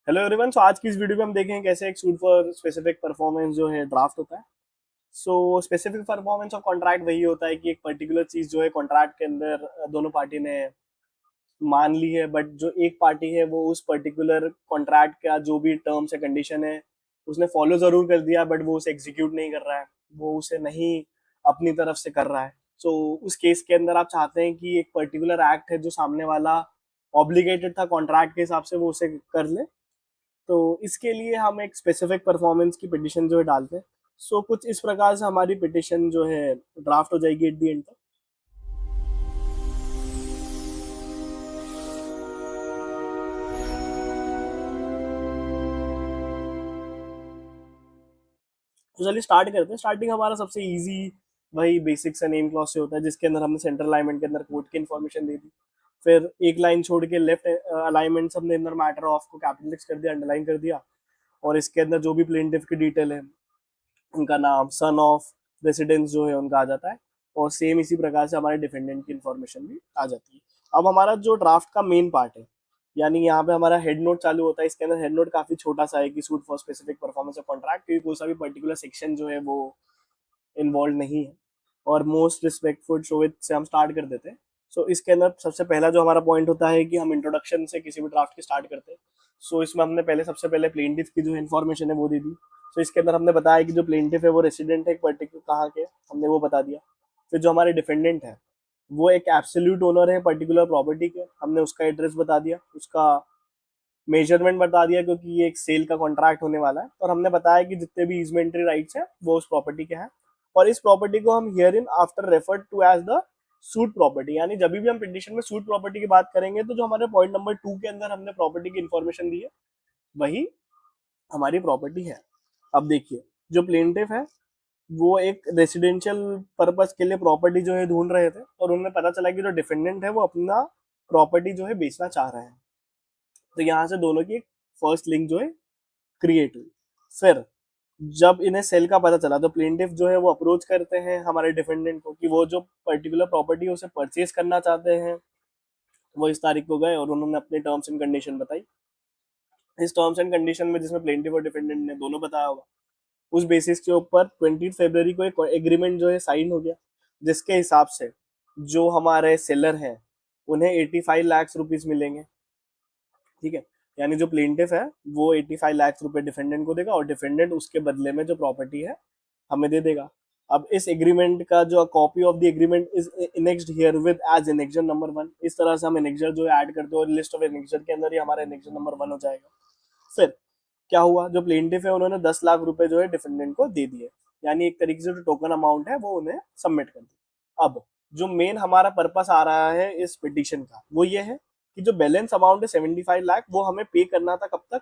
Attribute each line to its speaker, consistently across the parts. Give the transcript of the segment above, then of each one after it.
Speaker 1: Hello everyone. सो आज की इस वीडियो में हम देखेंगे कैसे एक सूट फॉर स्पेसिफिक परफॉर्मेंस जो है ड्राफ्ट होता है। So specific performance of contract वही होता है कि एक पर्टिकुलर चीज जो है कॉन्ट्रैक्ट के अंदर दोनों पार्टी ने मान ली है, बट जो एक पार्टी है वो उस पर्टिकुलर कॉन्ट्रैक्ट का जो भी टर्म्स है कंडीशन है उसने फॉलो जरूर कर दिया, बट वो उसे एग्जीक्यूट नहीं कर रहा है, वो उसे नहीं अपनी तरफ से कर रहा है। सो उस केस के अंदर आप चाहते हैं कि एक पर्टिकुलर एक्ट है जो सामने वाला ऑब्लिगेटेड था कॉन्ट्रैक्ट के हिसाब से वो उसे कर ले। तो इसके लिए हम एक स्पेसिफिक परफॉर्मेंस की पिटिशन जो है डालते हैं। सो कुछ इस प्रकार से हमारी पिटिशन जो है ड्राफ्ट हो जाएगी एट द एंड तक। तो चलिए स्टार्ट करते हैं। स्टार्टिंग हमारा सबसे इजी वही बेसिक सा नेम क्लॉज से होता है, जिसके अंदर हमने सेंट्रल अलाइनमेंट के अंदर कोर्ट की इन्फॉर्मेशन दे दी। फिर एक लाइन छोड़ के लेफ्ट अलाइनमेंट हमने अंदर मैटर ऑफ को कैपिटलिक्स कर दिया, अंडरलाइन कर दिया। और इसके अंदर जो भी प्लेंटिफ की डिटेल है, उनका नाम, सन ऑफ, रेसिडेंस जो है उनका आ जाता है। और सेम इसी प्रकार से हमारे डिफेंडेंट की इन्फॉर्मेशन भी आ जाती है। अब हमारा जो ड्राफ्ट का मेन पार्ट है, यानी यहाँ पे हमारा हेड नोट चालू होता है। इसके अंदर हेड नोट काफी छोटा सा है कि suit for specific performance of contract, क्योंकि कोई सा भी पर्टिकुलर सेक्शन जो है वो इन्वॉल्व नहीं है। और मोस्ट रिस्पेक्टफुल शोवित से हम स्टार्ट कर देते हैं। सो इसके अंदर सबसे पहला जो हमारा पॉइंट होता है कि हम इंट्रोडक्शन से किसी भी ड्राफ्ट की स्टार्ट करते हैं। सो इसमें हमने पहले सबसे पहले प्लेंटिफ की जो इन्फॉर्मेशन है वो दे दी। सो इसके अंदर हमने बताया कि जो प्लेंटिफ है वो रेसिडेंट है एक पर्टिकुलर कहाँ के, हमने वो बता दिया। फिर जो हमारे डिफेंडेंट है वो एक एब्सोल्यूट ओनर है पर्टिकुलर प्रॉपर्टी के, हमने उसका एड्रेस बता दिया, उसका मेजरमेंट बता दिया, क्योंकि ये एक सेल का कॉन्ट्रैक्ट होने वाला है। और हमने बताया कि जितने भी इजमेंट्री राइट्स हैं वो उस प्रॉपर्टी के हैं। और इस प्रॉपर्टी को हम hereinafter referred to as the suit property, यानी जब भी हम पिटिशन में सूट प्रॉपर्टी की बात करेंगे तो जो हमारे पॉइंट नंबर 2 के अंदर हमने प्रॉपर्टी की इन्फॉर्मेशन दी है वही हमारी प्रॉपर्टी है। अब देखिए, जो प्लेंटिफ है वो एक रेसिडेंशियल पर्पस के लिए प्रॉपर्टी जो है ढूंढ रहे थे, और उन्हें पता चला कि जो डिफेंडेंट है वो अपना प्रॉपर्टी जो है बेचना चाह रहे हैं। तो यहाँ से दोनों की एक फर्स्ट लिंक जो है क्रिएट हुई। फिर जब इन्हें सेल का पता चला तो प्लेंटिफ जो है वो अप्रोच करते हैं हमारे डिफेंडेंट को कि वो जो पर्टिकुलर प्रॉपर्टी उसे परचेज करना चाहते हैं। वो इस तारीख को गए और उन्होंने अपने टर्म्स एंड कंडीशन बताई। इस टर्म्स एंड कंडीशन में जिसमें प्लेंटिफ और डिफेंडेंट ने दोनों बताया होगा, उस बेसिस के ऊपर 20 फरवरी को एक एग्रीमेंट जो है साइन हो गया, जिसके हिसाब से जो हमारे सेलर हैं उन्हें 85 लाख रुपीज मिलेंगे। ठीक है, यानी जो प्लेंटिफ है वो 85 लाख रुपए डिफेंडेंट को देगा और डिफेंडेंट उसके बदले में जो प्रॉपर्टी है हमें दे देगा। अब इस एग्रीमेंट का जो copy of the agreement is annexed here with as annexure number 1। इस तरह से हम एनेक्जर जो ऐड करते हैं और लिस्ट ऑफ एनेक्जर के अंदर ही हमारा एनेक्जर नंबर 1 हो जाएगा। फिर क्या हुआ, जो प्लेंटिफ है उन्होंने 10 लाख रुपए जो है डिफेंडेंट को दे दिए, यानी एक तरीके से जो टोकन अमाउंट है वो उन्हें सबमिट कर दी। अब जो मेन हमारा पर्पस आ रहा है इस पिटिशन का वो ये है कि जो बैलेंस अमाउंट है 75 लाख वो हमें पे करना था कब तक,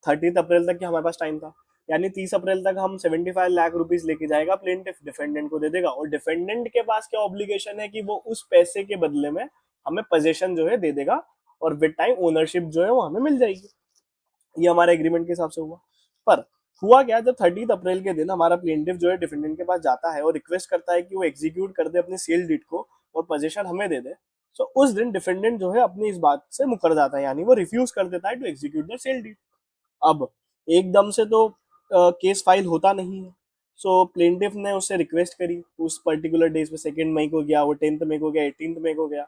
Speaker 1: 30 अप्रैल तक की हमारे पास टाइम था। यानी 30 अप्रैल तक हम 75 लाख रुपीज लेके जाएगा प्लेंटिफ, डिफेंडेंट को दे देगा। और डिफेंडेंट के पास क्या ऑब्लिगेशन है कि वो उस पैसे के बदले में हमें पोजेशन जो है दे देगा, और विद टाइम ओनरशिप जो है वो हमें मिल जाएगी। ये हमारे एग्रीमेंट के हिसाब से हुआ। पर हुआ क्या, जब 30 अप्रैल के दिन हमारा प्लेंटिफ जो है डिफेंडेंट के पास जाता है और रिक्वेस्ट करता है कि वो एग्जीक्यूट कर दे अपनी सेल डीड को और पोजीशन हमें दे दे। तो उस दिन डिफेंडेंट जो है अपनी इस बात से मुकर जाता है, यानी वो रिफ्यूज कर देता है to execute the sale deed. अब एकदम से तो केस फाइल होता नहीं है। सो प्लेंटिफ ने उससे रिक्वेस्ट करी उस पर्टिकुलर डेज पे, 2 मई को गया, वो 10 मई को गया, 18 मई को गया।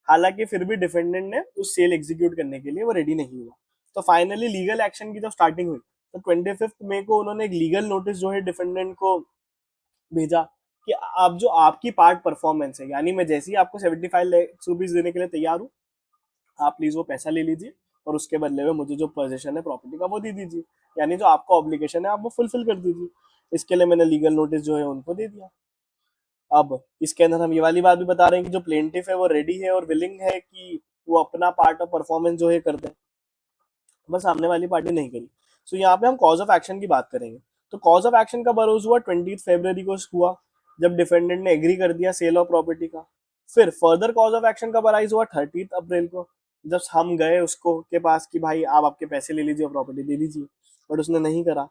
Speaker 1: हालांकि फिर भी डिफेंडेंट ने उस सेल एग्जीक्यूट करने के लिए वो रेडी नहीं हुआ। तो फाइनली लीगल एक्शन की जब स्टार्टिंग हुई तो 25 मई को उन्होंने एक लीगल नोटिस जो है डिफेंडेंट को भेजा कि आप जो आपकी पार्ट परफॉर्मेंस है, यानी मैं जैसे ही आपको 75 लाख रुपीज देने के लिए तैयार हूँ, आप प्लीज वो पैसा ले लीजिए और उसके बदले में मुझे जो पोजीशन है प्रॉपर्टी का वो दे दीजिए, यानी जो आपका ऑब्लिगेशन है आप वो फुलफिल कर दीजिए। इसके लिए मैंने लीगल नोटिस जो है उनको दे दिया। अब इसके अंदर हम ये वाली बात भी बता रहे हैं कि जो प्लेंटिफ है वो रेडी है और विलिंग है कि वो अपना पार्ट ऑफ परफॉर्मेंस जो है कर दे, बस सामने वाली पार्टी नहीं करी। सो यहाँ पे हम कॉज ऑफ एक्शन की बात करेंगे। तो कॉज ऑफ एक्शन कब अरोज हुआ, 20 फरवरी को हुआ, जब डिफेंडेंट ने एग्री कर दिया सेल ऑफ प्रॉपर्टी का। फिर फर्दर कॉज ऑफ एक्शन कब अराइज हुआ, 30 अप्रैल को, जब हम गए उसको के पास कि भाई आप आपके पैसे ले लीजिए, प्रॉपर्टी दे दीजिए, बट उसने नहीं करा।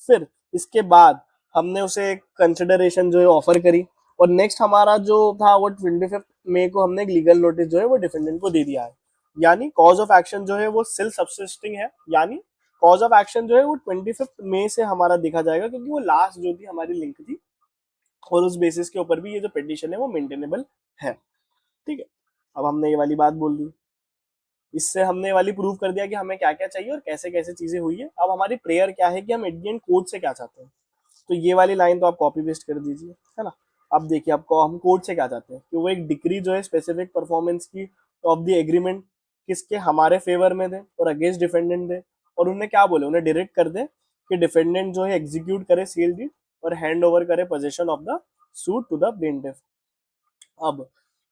Speaker 1: फिर इसके बाद हमने उसे कंसिडरेशन जो है ऑफर करी, और नेक्स्ट हमारा जो था वो 25 मई को हमने एक लीगल नोटिस जो है वो डिफेंडेंट को दे दिया है। यानी कॉज ऑफ एक्शन जो है वो सेल्फ सब्सिस्टिंग है, यानी कॉज ऑफ एक्शन जो है वो 25 मई से हमारा देखा जाएगा, क्योंकि वो लास्ट जो थी हमारी लिंक थी, और उस बेसिस के ऊपर भी ये जो पिटिशन है वो मेंटेनेबल है। ठीक है, अब हमने ये वाली बात बोल दी, इससे हमने ये वाली प्रूव कर दिया कि हमें क्या क्या चाहिए और कैसे कैसे चीजें हुई है। अब हमारी प्रेयर क्या है कि हम एट द एंड कोड से क्या चाहते हैं। तो ये वाली लाइन तो आप कॉपी पेस्ट कर दीजिए, है ना। अब देखिए आपको हम कोड से क्या चाहते हैं कि वो एक डिक्री जो है स्पेसिफिक परफॉर्मेंस की ऑफ द एग्रीमेंट किसके हमारे फेवर में दे और अगेंस्ट डिफेंडेंट दे, और उन्हें क्या बोले, उन्हें डायरेक्ट कर दे कि डिफेंडेंट जो है एग्जीक्यूट करे सेल डीड और हैंड ओवर करे possession of the suit to the plaintiff. अब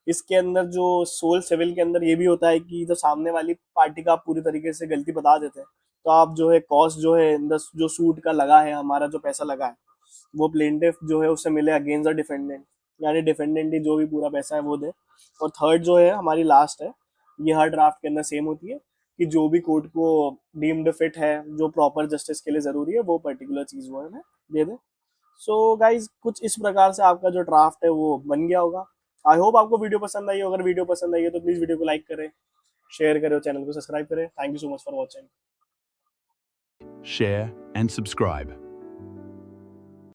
Speaker 1: इसके अंदर जो सोल सिविल के अंदर ये भी होता है कि जब सामने वाली पार्टी का आप पूरी तरीके से गलती बता देते हैं, तो आप जो है कॉस्ट जो है जो सूट का लगा है, हमारा जो पैसा लगा है, वो प्लेंटिफ जो है उससे मिले अगेंस्ट द डिफेंडेंट, यानी डिफेंडेंट ही जो भी पूरा पैसा है वो दे। और थर्ड जो है हमारी लास्ट है, ये हर ड्राफ्ट के अंदर सेम होती है कि जो भी कोर्ट को डीम्ड फिट है, जो प्रॉपर जस्टिस के लिए जरूरी है, वो पर्टिकुलर चीज वो हमें दे दे। सो गाइज कुछ इस प्रकार से आपका जो ड्राफ्ट है वो बन गया होगा। आई होप आपको वीडियो पसंद आई हो। अगर वीडियो पसंद आई है तो प्लीज वीडियो को लाइक करें, शेयर करें और चैनल को सब्सक्राइब करें। Thank you so much for watching.
Speaker 2: share, and subscribe.